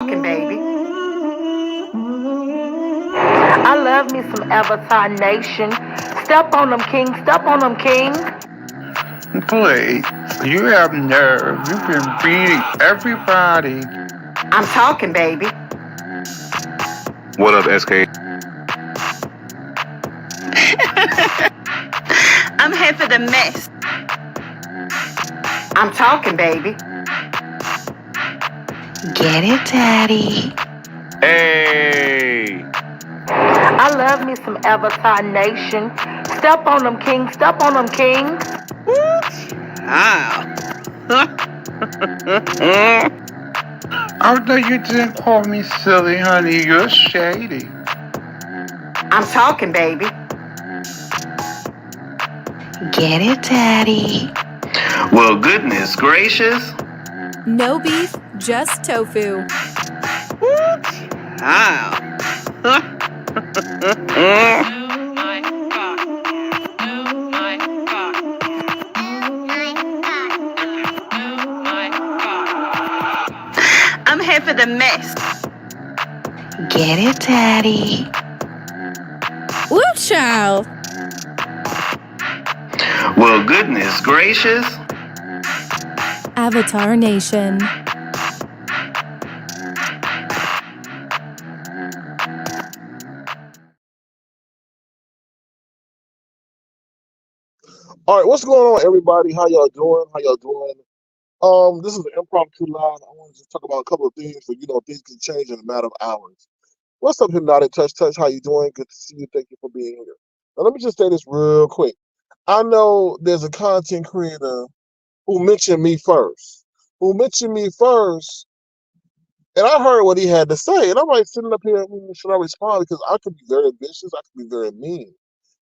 Talking, baby. I love me some Avatar Nation. Step on them, king. Step on them, king. Blaine, you have nerve. You've been beating everybody. I'm talking, baby. What up, SK? I'm here for the mess. I'm talking, baby. Get it, Daddy. Hey! I love me some Avatar Nation. Step on them, king. Step on them, king. Although you didn't call me silly, honey, you're shady. I'm talking, baby. Get it, Daddy. Well, goodness gracious. No beef, just tofu. I'm here for the mess. Get it, Daddy. Woo, child. Well, goodness gracious. Avatar Nation. All right, what's going on, everybody? How y'all doing? This is an impromptu live. I want to just talk about a couple of things, but things can change in a matter of hours. What's up, Hypnotic Touch? How you doing? Good to see you. Thank you for being here. Now, let me just say this real quick. I know there's a content creator who mentioned me first. And I heard what he had to say, and I'm like sitting up here, should I respond? Because I could be very vicious, I could be very mean,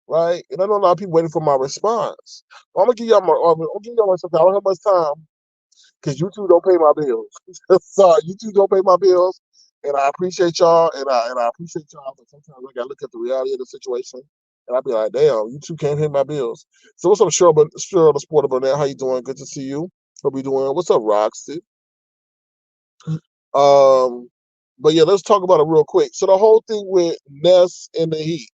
right? And I know a lot of people waiting for my response. I'm gonna give y'all something. I don't have much time because YouTube don't pay my bills. Sorry, YouTube don't pay my bills, and I appreciate y'all, and I appreciate y'all. But sometimes I gotta look at the reality of the situation, and I be like, damn, YouTube can't pay my bills. So what's up, Cheryl the Sporter Burnett? How you doing? Good to see you. Hope you doing. What's up, Roxy? Um, but yeah, let's talk about it real quick. So the whole thing with Ness and the Heat,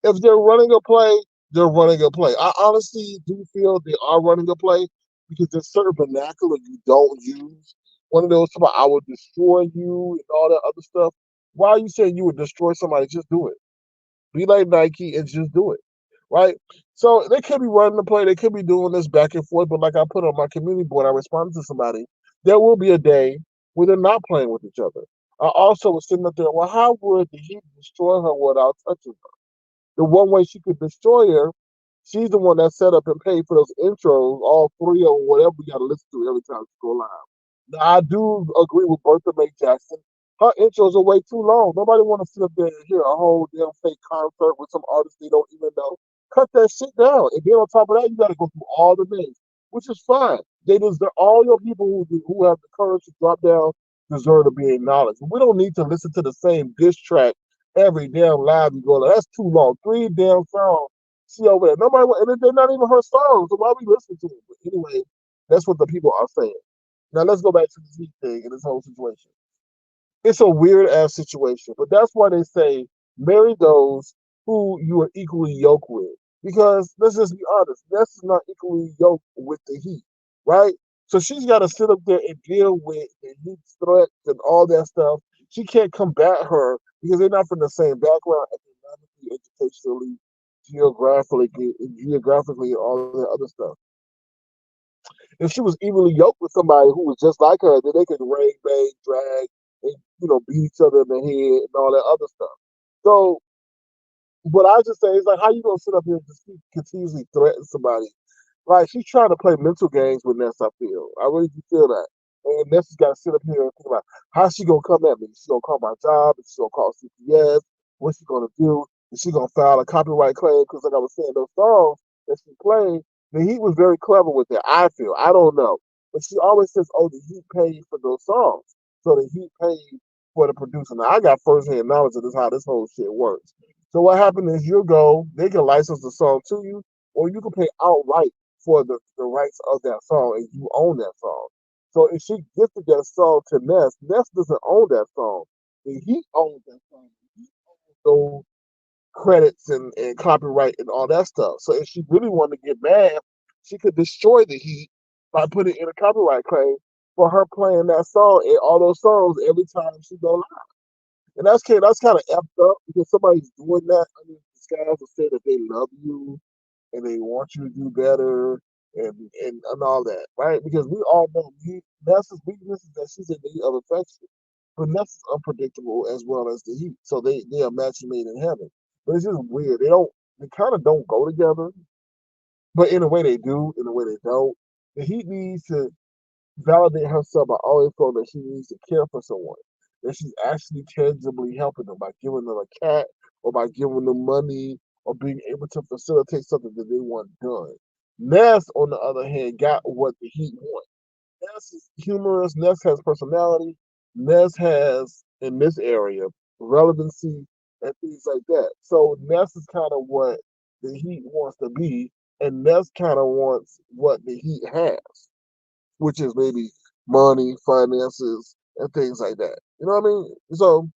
if they're running a play, they're running a play. I honestly do feel they are running a play because there's certain vernacular you don't use. One of those about I would destroy you and all that other stuff. Why are you saying you would destroy somebody? Just do it. Be like Nike and just do it. Right? So they could be running the play, they could be doing this back and forth, but like I put on my community board, I responded to somebody. There will be a day where they're not playing with each other. I also was sitting up there, well, how would the Heat destroy her without touching her? The one way she could destroy her, she's the one that set up and paid for those intros, all three or whatever we got to listen to every time she go live. Now, I do agree with Bertha May Jackson. Her intros are way too long. Nobody want to sit up there and hear a whole damn fake concert with some artists they don't even know. Cut that shit down. And then on top of that, you got to go through all the names, which is fine. They deserve all your people who have the courage to drop down deserve to be acknowledged. We don't need to listen to the same diss track every damn live you go. That's too long. Three damn songs. See over there. Nobody, and they're not even her songs. So why are we listening to it? But anyway, that's what the people are saying. Now let's go back to the Zeke thing and this whole situation. It's a weird ass situation, but that's why they say marry those who you are equally yoked with. Because let's just be honest, Ness is not equally yoked with the Heat, right? So she's got to sit up there and deal with the Heat's threats and all that stuff. She can't combat her because they're not from the same background economically, educationally, geographically, and all that other stuff. If she was evenly yoked with somebody who was just like her, then they could rage, bang, drag, and beat each other in the head and all that other stuff. So what I just say is like, how you gonna sit up here and just continuously threaten somebody? Like she's trying to play mental games with Ness. I feel. I really do feel that. And Ness has got to sit up here and think about how she gonna come at me. Is she gonna call my job? Is she gonna call CPS? What's she gonna do? Is she gonna file a copyright claim? Because like I was saying, those songs that she played, the Heat was very clever with that. I feel. I don't know, but she always says, "Oh, the Heat paid for those songs, so the Heat paid for the producer." Now I got firsthand knowledge of this how this whole shit works. So what happened is you go, they can license the song to you, or you can pay outright for the rights of that song and you own that song. So if she gifted that song to Ness, Ness doesn't own that song. The Heat owns that song. The Heat owns those credits and copyright and all that stuff. So if she really wanted to get mad, she could destroy the Heat by putting in a copyright claim for her playing that song and all those songs every time she go live. And that's kind of effed up because somebody's doing that under disguise to say that they love you and they want you to do better and all that, right? Because we all know Nessa's weakness is that she's in need of affection. But Nessa's unpredictable as well as the Heat. So they are match made in heaven. But it's just weird. They kind of don't go together. But in a way they do, in a way they don't. The Heat needs to validate herself by always feeling that she needs to care for someone. That she's actually tangibly helping them by giving them a cat or by giving them money or being able to facilitate something that they want done. Ness, on the other hand, got what the Heat want. Ness is humorous. Ness has personality. Ness has, in this area, relevancy and things like that. So Ness is kind of what the Heat wants to be, and Ness kind of wants what the Heat has, which is maybe money, finances, and things like that. You know what I mean? So,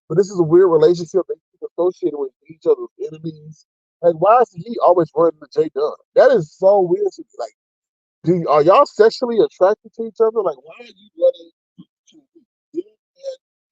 but this is a weird relationship. They keep associated with each other's enemies. Like, why is he always running to J Dunn? That is so weird to me. Like, are y'all sexually attracted to each other? Like, why are you running to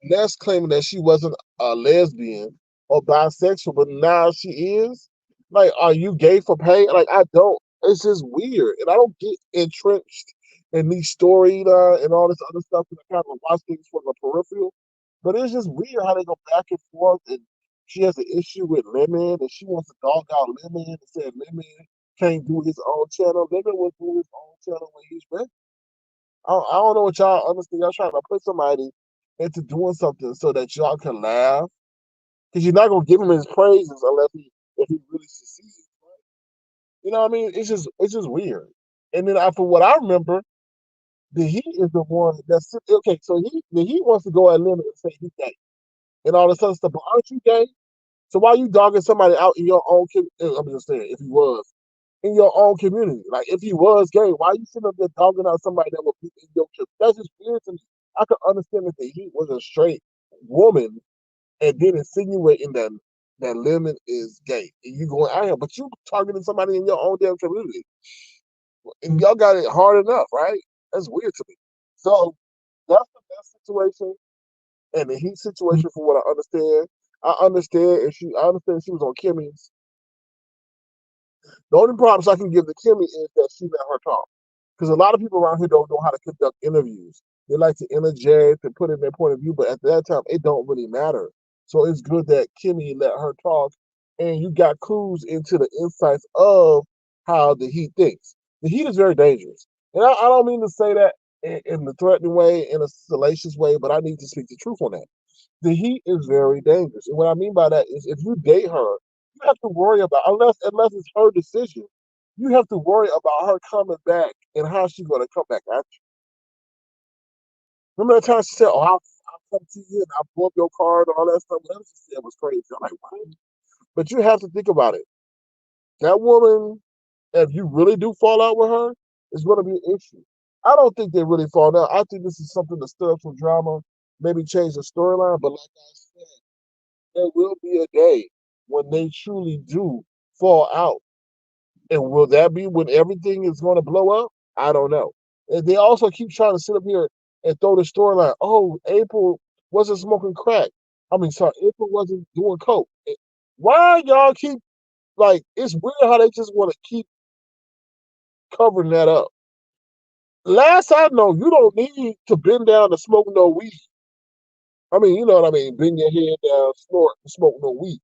Ness claiming that she wasn't a lesbian or bisexual, but now she is? Like, are you gay for pay? Like, I don't. It's just weird. And I don't get entrenched in these stories and all this other stuff because I kind of watch things from the peripheral. But it's just weird how they go back and forth. And she has an issue with Lemon and she wants to dog out Lemon and said Lemon can't do his own channel. Lemon will do his own channel when he's ready. I don't know what y'all understand. Y'all trying to put somebody into doing something so that y'all can laugh. Because you're not gonna give him his praises unless if he really succeeds. Right? You know what I mean? It's just weird. And then for what I remember, the Heat is the one that's okay. So the Heat wants to go at Lemon and say he's gay and all this other stuff. But aren't you gay? So why are you dogging somebody out in your own? I'm just saying, if he was in your own community, like if he was gay, why are you sitting up there dogging out somebody that would be in your community? That's just weird to me. I could understand if the Heat was a straight woman and then insinuating that Lemon is gay and you going out here, but you targeting somebody in your own damn community, and y'all got it hard enough, right? That's weird to me. So that's the best situation, and the Heat situation, from what I understand. I understand she was on Kimmy's. The only props I can give to Kimmy is that she let her talk. Because a lot of people around here don't know how to conduct interviews. They like to interject and put in their point of view, but at that time, it don't really matter. So it's good that Kimmy let her talk, and you got clues into the insights of how the Heat thinks. The Heat is very dangerous. And I don't mean to say that in the threatening way, in a salacious way, but I need to speak the truth on that. The Heat is very dangerous. And what I mean by that is if you date her, you have to worry about unless it's her decision, you have to worry about her coming back and how she's gonna come back at you. Remember that time she said, "Oh, I'll come to you and I'll blow up your card and all that stuff." Whatever she said was crazy. I'm like, what? But you have to think about it. That woman, if you really do fall out with her, it's gonna be an issue. I don't think they really fall out. I think this is something to stir up some drama, maybe change the storyline. But like I said, there will be a day when they truly do fall out. And will that be when everything is going to blow up? I don't know. And they also keep trying to sit up here and throw the storyline. Oh, April wasn't smoking crack. I mean, sorry, April wasn't doing coke. Why y'all keep like? It's weird how they just want to keep covering that up. Last I know, you don't need to bend down to smoke no weed. I mean, you know what I mean. Bend your head down, smoke no weed.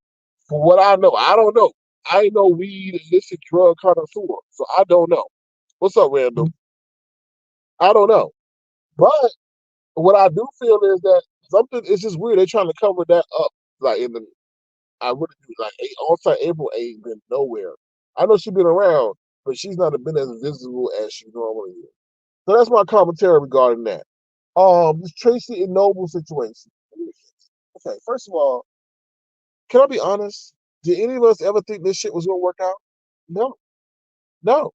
For what I know, I don't know. I ain't no weed illicit drug connoisseur, so I don't know. What's up, Randall? I don't know. But what I do feel is that something is just weird. They're trying to cover that up. Like in the I really do like on-site April ain't been nowhere. I know she's been around, but she's not been as visible as she normally is. So that's my commentary regarding that. This Tracy and Noble situation. Okay, first of all, can I be honest? Did any of us ever think this shit was gonna work out? No, no.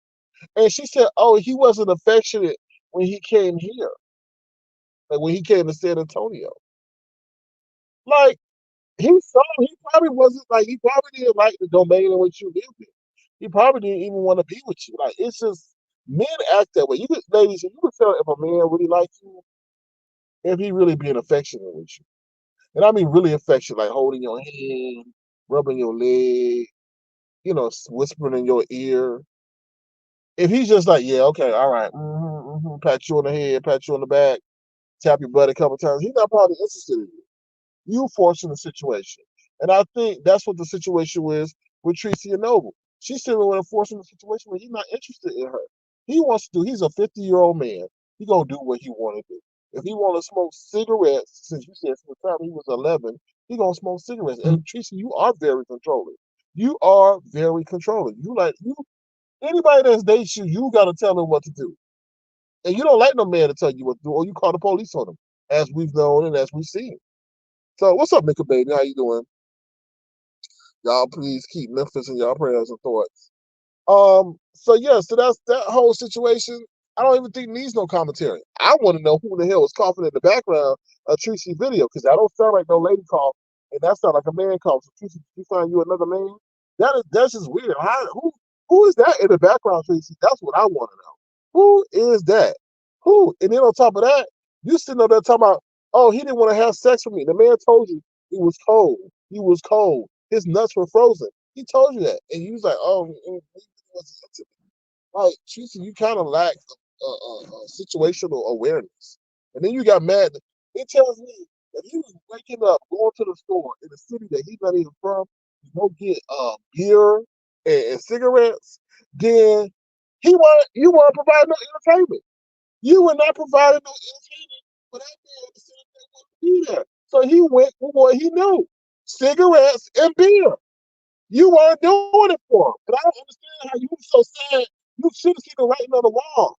And she said, "Oh, he wasn't affectionate when he came here, like when he came to San Antonio. Like he probably wasn't like he probably didn't like the domain in which you lived in. He probably didn't even want to be with you. Like it's just men act that way. You could, ladies, you could tell if a man really likes you if he really being affectionate with you. And I mean really affectionate, like holding your hand, rubbing your leg, whispering in your ear. If he's just like, yeah, okay, all right, pat you on the head, pat you on the back, tap your butt a couple times, he's not probably interested in you. You forcing the situation. And I think that's what the situation was with Tracy and Noble. She's sitting with forcing the situation where he's not interested in her. He wants to do, he's a 50-year-old man. He gonna do what he wanna do. If he wanna smoke cigarettes, since you said from the time he was 11, he gonna smoke cigarettes. And Tracy, you are very controlling. You are very controlling. Anybody that's dates you, you gotta tell them what to do. And you don't like no man to tell you what to do, or you call the police on them, as we've known and as we've seen. So what's up, Nickel Baby? How you doing? Y'all please keep Memphis in y'all prayers and thoughts. So yeah, so that's that whole situation. I don't even think needs no commentary. I want to know who the hell was coughing in the background of Tracy video, because that don't sound like no lady cough, and that sound like a man cough. So Tracy, you find you another man? That's just weird. Who is that in the background, Tracy? That's what I want to know. Who is that? Who? And then on top of that, you sitting up there talking about, oh, he didn't want to have sex with me. The man told you it was cold. He was cold. His nuts were frozen. He told you that, and you was like, oh, like Tracy, you kind of lack situational awareness. And then you got mad. It tells me that he was waking up, going to the store in a city that he's not even from, to go get beer and cigarettes. Then you weren't providing no entertainment. You were not providing no entertainment for that man to sit there and be there. So he went for what he knew: cigarettes and beer. You weren't doing it for him. And I don't understand how you were so sad. You should have seen the writing on the wall.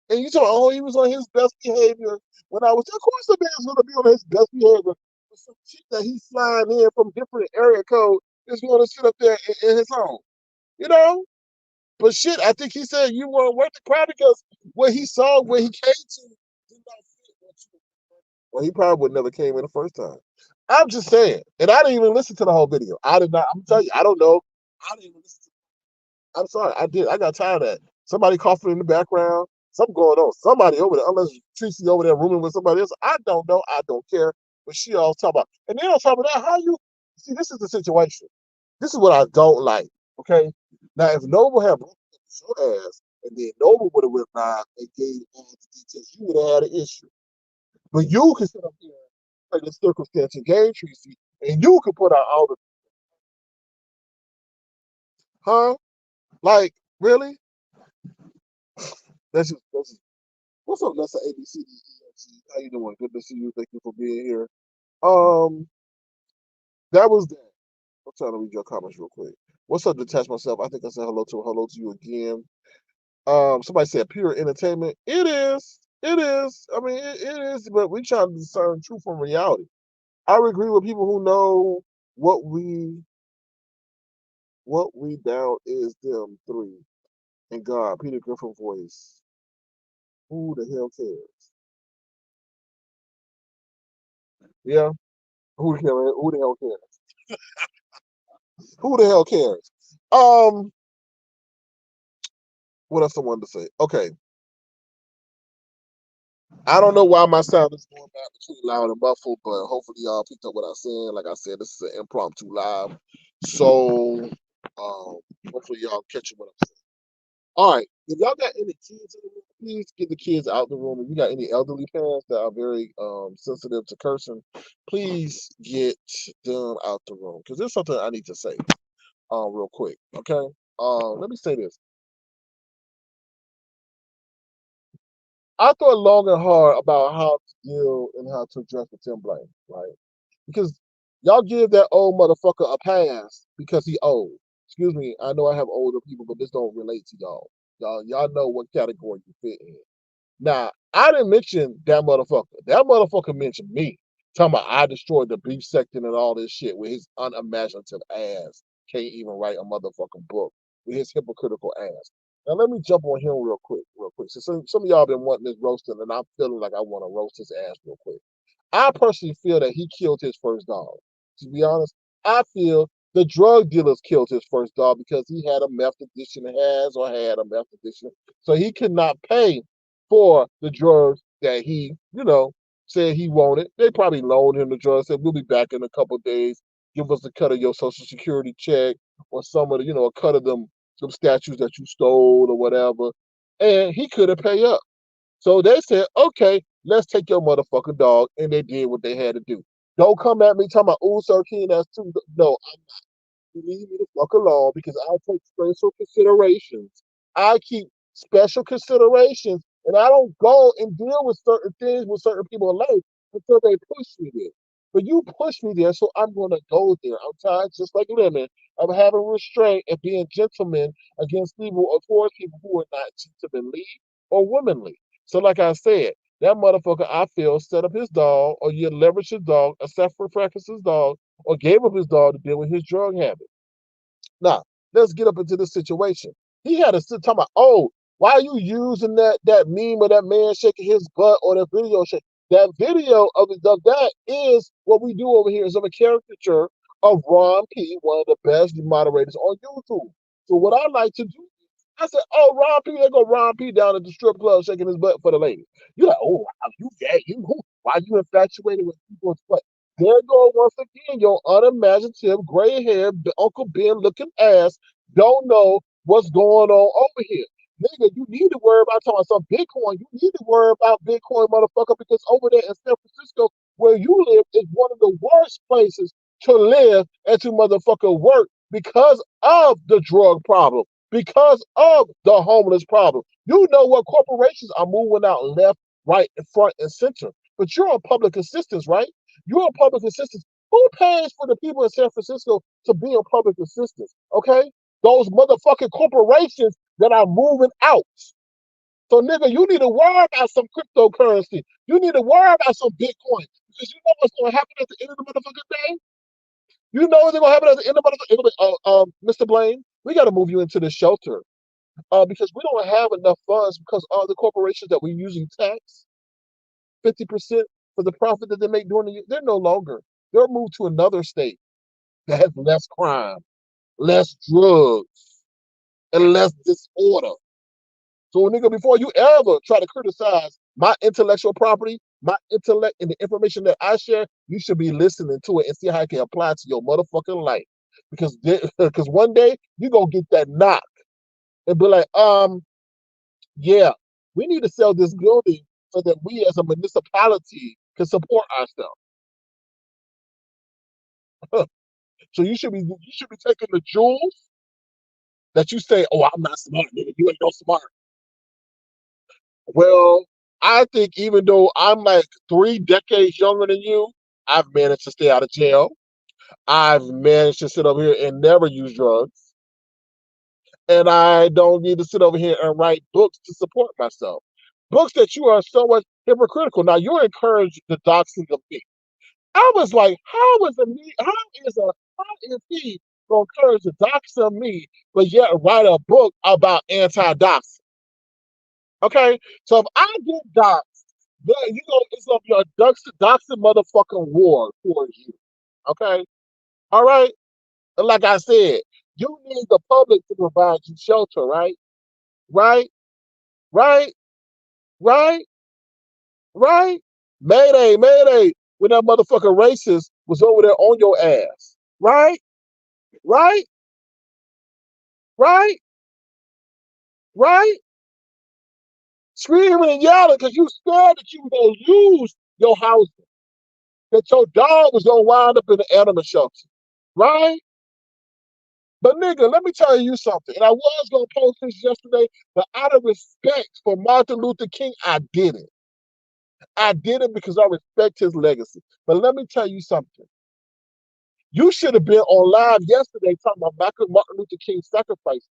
And you told, oh, he was on his best behavior when I was. Of course, the man's going to be on his best behavior. But some shit that he's flying in from different area code is going to sit up there in his home. You know? But shit, I think he said you weren't worth the crowd because what he saw, what he came to, did not fit what you. Well, he probably would never came in the first time. I'm just saying. And I didn't even listen to the whole video. I did not. I'm telling you, I don't know. I didn't even listen to it. I'm sorry. I did. I got tired of that. Somebody coughing in the background. Something going on. Somebody over there, unless Tracy over there rooming with somebody else. I don't know. I don't care. But she all talk about. And then on top of that, how you see, this is the situation. This is what I don't like. Okay. Now, if Noble had broken up your ass, and then Noble would have replied and gave all the details, you would have had an issue. But you can sit up here like the circumstantial game, Tracy, and you can put out all the, huh? Like, really? That's just what's up, Nessa ABCDEFG? How you doing? Good to see you. Thank you for being here. Um, that was that. I'm trying to read your comments real quick. What's up, Detach Myself? I think I said hello to you again. Somebody said pure entertainment. It is. It is. I mean, it is, but we try to discern truth from reality. I would agree with people who know what we down is them three and God. Peter Griffin voice. Who the hell cares? Yeah. Who the hell cares? Who the hell cares? What else I wanted to say? Okay. I don't know why my sound is going back between loud and muffled, but hopefully y'all picked up what I said. Like I said, this is an impromptu live. So hopefully y'all catching what I'm saying. All right. If y'all got any kids in the room, please get the kids out the room. If you got any elderly parents that are very sensitive to cursing, please get them out the room. Because there's something I need to say real quick. Okay. Let me say this. I thought long and hard about how to deal and how to address with Tim Blaine, right? Because y'all give that old motherfucker a pass because he old. Excuse me, I know I have older people, but this don't relate to y'all. Y'all know what category you fit in. Now, I didn't mention that motherfucker. That motherfucker mentioned me. Talking about I destroyed the beef section and all this shit with his unimaginative ass. Can't even write a motherfucking book with his hypocritical ass. Now let me jump on him real quick. So some of y'all been wanting this roasting, and I'm feeling like I want to roast his ass real quick. I personally feel that he killed his first dog. To be honest, I feel the drug dealers killed his first dog because he had a meth addiction, had a meth addiction. So he could not pay for the drugs that he, said he wanted. They probably loaned him the drugs, said, we'll be back in a couple of days. Give us a cut of your social security check or some of the, a cut of them statues that you stole or whatever. And he couldn't pay up. So they said, okay, let's take your motherfucking dog. And they did what they had to do. Don't come at me talking about, ooh, Sir King, that's too. No, you leave me the fuck alone because I take special considerations. I keep special considerations and I don't go and deal with certain things with certain people in life until they push me there. But you push me there, so I'm going to go there. I'm tired, just like women, of having restraint and being gentlemen against people or towards people who are not gentlemanly or womanly. So, like I said, that motherfucker, I feel, set up his dog or you leverage his dog, except for practice his dog, or gave up his dog to deal with his drug habit. Now, let's get up into the situation. He had a talking about, oh, why are you using that meme of that man shaking his butt or that video shake? That video of that is what we do over here is of a caricature of Ron P, one of the best moderators on YouTube. So what I like to do, I said, oh, Ron P, there go Ron P down at the strip club shaking his butt for the ladies. You're like, oh, wow, you gay, why you infatuated with people's butt? There go once again your unimaginative, gray-haired, Uncle Ben looking ass don't know what's going on over here. Nigga, you need to worry about talking about some Bitcoin. You need to worry about Bitcoin, motherfucker, because over there in San Francisco, where you live, is one of the worst places to live and to motherfucker work because of the drug problem, because of the homeless problem. You know what corporations are moving out left, right, and front and center. But you're on public assistance, right? You're on public assistance. Who pays for the people in San Francisco to be on public assistance? Okay? Those motherfucking corporations that are moving out. So, nigga, you need to worry about some cryptocurrency. You need to worry about some Bitcoin. Because you know what's going to happen at the end of the motherfucking day? You know what's going to happen at the end of the motherfucking Mr. Blaine, we got to move you into the shelter. Because we don't have enough funds because all the corporations that we usually tax, 50% for the profit that they make during the year, they're no longer. They're moved to another state that has less crime, less drugs, and less disorder. So, nigga, before you ever try to criticize my intellectual property, my intellect, and the information that I share, you should be listening to it and see how it can apply to your motherfucking life. Because one day you're gonna get that knock and be like, yeah, we need to sell this building so that we as a municipality can support ourselves. So you should be taking the jewels that you say, oh, I'm not smart, nigga. You ain't no smart. Well, I think even though I'm like 3 decades younger than you, I've managed to stay out of jail. I've managed to sit over here and never use drugs. And I don't need to sit over here and write books to support myself. Books that you are so much hypocritical. Now, you're encouraged the doxing of me. I was like, how is he gonna encourage the dox of me, but yet write a book about anti-doxing? Okay, so if I get doxed, then it's gonna be a doxing motherfucking war for you. Okay, all right. And like I said, you need the public to provide you shelter, right? Right, right, right, right. Mayday, mayday. When that motherfucker racist was over there on your ass, right, right, right, right. Screaming and yelling because you scared that you were gonna lose your house, that your dog was gonna wind up in the animal shelter, right? But nigga, let me tell you something. And I was gonna post this yesterday, but out of respect for Martin Luther King, I did it. I did it because I respect his legacy. But let me tell you something. You should have been on live yesterday talking about Martin Luther King's sacrifice.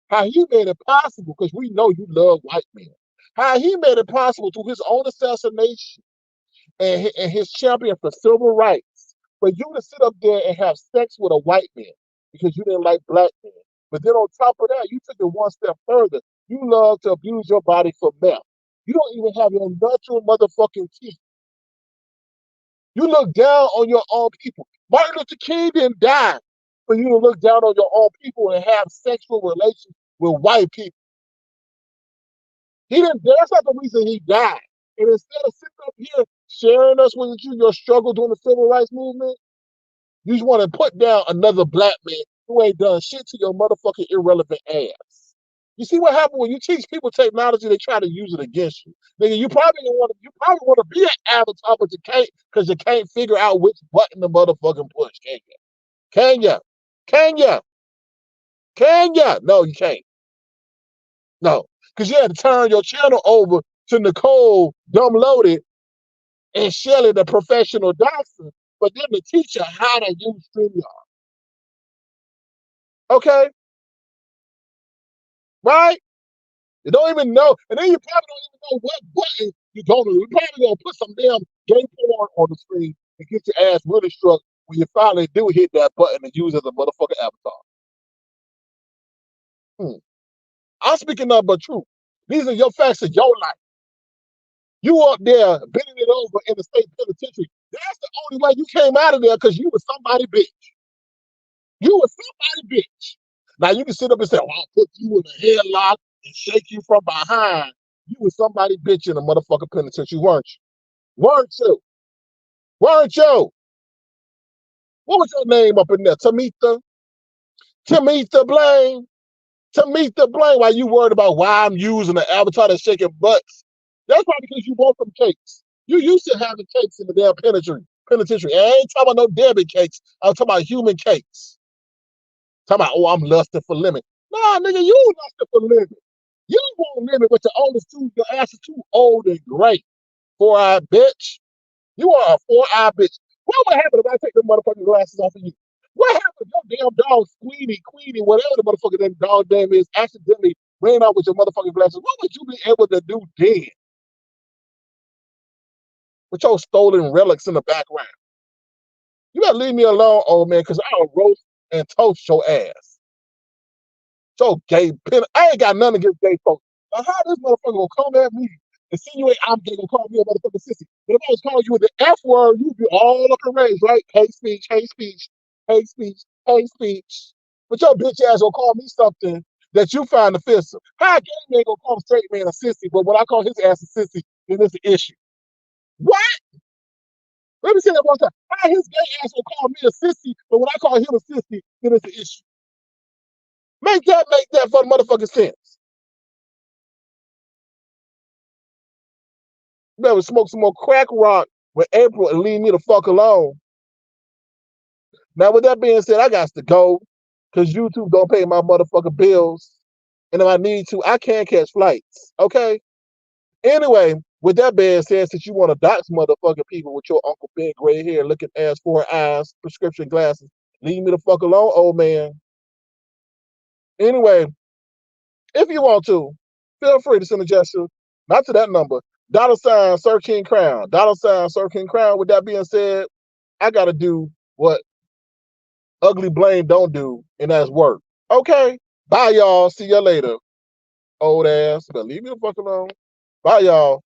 How he made it possible, because we know you love white men. How he made it possible through his own assassination and his champion for civil rights, for you to sit up there and have sex with a white man because you didn't like black men. But then on top of that, you took it one step further You love to abuse your body for meth. You don't even have your natural motherfucking teeth. You look down on your own people. Martin Luther King didn't die for you to look down on your own people and have sexual relations with white people. He didn't. That's not the reason he died. And instead of sitting up here sharing us with you your struggle during the civil rights movement, you just want to put down another black man who ain't done shit to your motherfucking irrelevant ass. You see what happened when you teach people technology? They try to use it against you. Nigga, you probably want to be an avatar, but you can't because you can't figure out which button the motherfucking push. Can you? Can you? Can you? Can you? No, you can't. No, because you had to turn your channel over to Nicole Dumbloaded and Shelly, the professional doctor, but then to teach you how to use StreamYard. Okay? Right? You don't even know, and then you probably don't even know what button you're going to. You're probably going to put some damn gay porn on the screen and get your ass really struck when you finally do hit that button and use it as a motherfucking avatar. I'm speaking nothing but truth. These are your facts of your life. You up there bending it over in the state penitentiary. That's the only way you came out of there because you was somebody bitch. You was somebody bitch. Now you can sit up and say, "Oh, I'll put you in a headlock and shake you from behind." You was somebody bitch in a motherfucking penitentiary, weren't you? Weren't you? Weren't you? What was your name up in there? Tamita? Tamita Blaine? Tamita Blaine? Why you worried about why I'm using the avatar that's shaking butts? That's probably because you want some cakes. You used to having cakes in the damn penitentiary. And I ain't talking about no Debbie cakes. I'm talking about human cakes. Talking about, oh, I'm lusting for lemon. Nah, nigga, you lusting for lemon. You want lemon, but your ass is too old and gray. 4-eyed bitch. You are a 4-eyed bitch. What would happen if I take the motherfucking glasses off of you? What happened if your damn dog, Queenie, whatever the motherfucking that dog name is, accidentally ran out with your motherfucking glasses? What would you be able to do then? With your stolen relics in the background. You better leave me alone, old man, because I'll roast and toast your ass. So gay pen. I ain't got nothing against gay folks. Now how this motherfucker gonna come at me, insinuate I'm gay, gonna call me a motherfucking sissy? But if I was calling you with the F word, you'd be all up in rage, right? Hate speech, hate speech, hate speech, hate speech. But your bitch ass gonna call me something that you find offensive. How a gay man gonna call a straight man a sissy, but when I call his ass a sissy, then it's an issue. What? Let me say that one time. How his gay ass will call me a sissy, but when I call him a sissy, then it's an issue. Make that for the motherfucking sense. You better smoke some more crack rock with April and leave me the fuck alone. Now, with that being said, I got to go because YouTube don't pay my motherfucking bills. And if I need to, I can catch flights. Okay? Anyway, with that being said, since you want to dox motherfucking people with your Uncle Big gray hair, looking ass, 4 eyes, prescription glasses, leave me the fuck alone, old man. Anyway, if you want to, feel free to send a gesture, not to that number, $ Sir King Crown, $ Sir King Crown. With that being said, I got to do what ugly Blaine don't do, and that's work. Okay? Bye, y'all. See you later, old ass. But leave me the fuck alone. Bye, y'all.